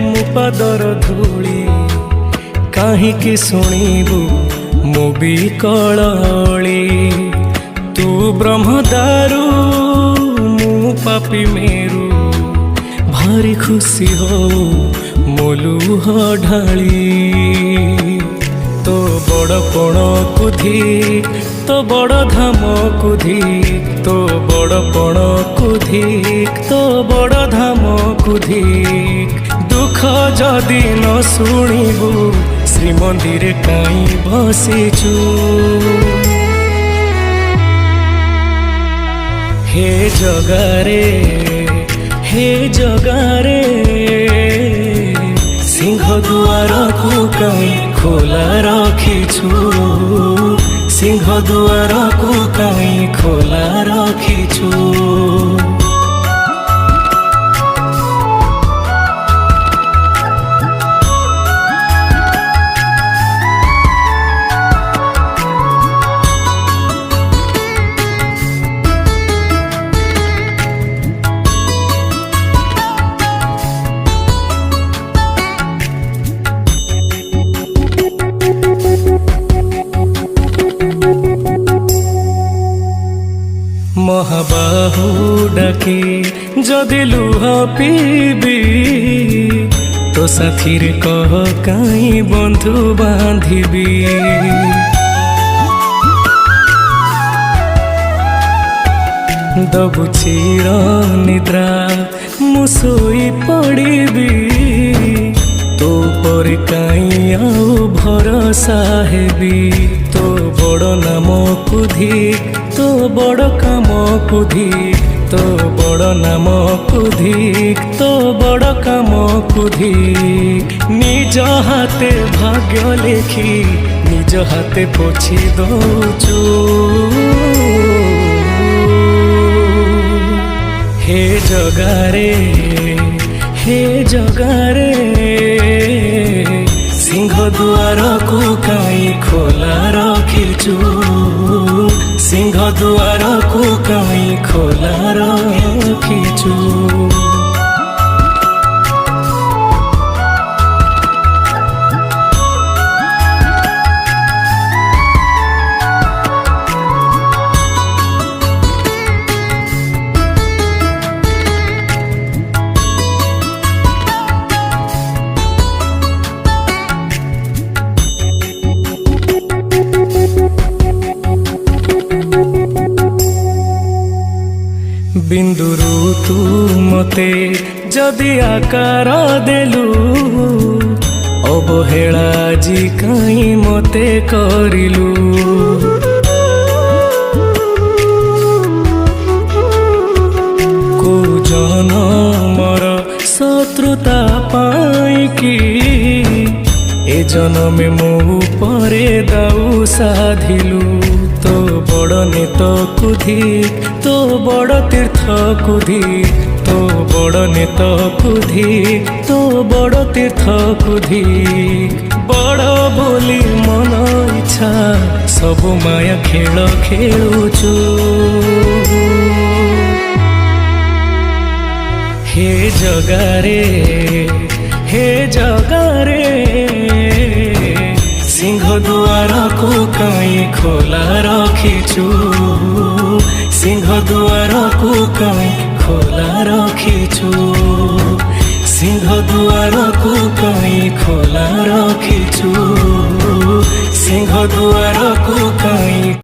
ମୋ ପାଦର ଧୂଳି କାହିଁକି ଶୁଣିବୁ ମୋ ବିକଳଳି। ତୁ ବ୍ରହ୍ମଦାରୁ ମୁଁ ପାପି ମେରୁ ଭାରି ଖୁସି ହଉ ମୋ ଲୁହ ଢାଳି। तो बड़पण कुधी तो बड़ धाम कुधी तो बड़पण कुधी तो बड़ धाम कुधी। दुख जदि न शुणिबु श्रीमंदिर काई बसिचु। हे जगारे हे जगारे सिंह दुआर को कहीं खोला रखिछु। सिंह दुआर को कहीं खोला रखिछु। महाबाहु डाके जदि लुह पीबी तो साथीर कह काई बंधु बांधिबी। दबु चिर निद्रा मु सोई पड़िबी। तो पर काई आउ भरोसा हेबी। तो बड़ नाम कुधी तो बड़ काम कुधी तो बड़ नाम कुधी तो बड़ काम कुधी। निज हाथे भाग्य लेखी निज हाथे पोछि दौचु। हे जगारे हे जगारे सिंह दुआर को काई खोला रखिछु। सिंह दुआर को काई खोला रखिछु। बिंदुरु तू मते जदि आकार देलु अवहेला जी काई मते करिलु। को जनमर शत्रुता पाई कि ए जन्मे मो परे दाऊ साधिलु। तो बड़ नेत कुधी तो बड़ तीर्थ कुधी तो बड़ नेत कुधी तो बड़ तीर्थ कुधी। बड़ बोली मन इच्छा सबु माया खेल खेलुचु। हे जगारे हे जगारे सिंह दुआर को काई खोला रखिछु। सिंह दुआर को काई खोला रखिछु। सिंह दुआर को काई खोला रखिछु। सिंह दुआर को काई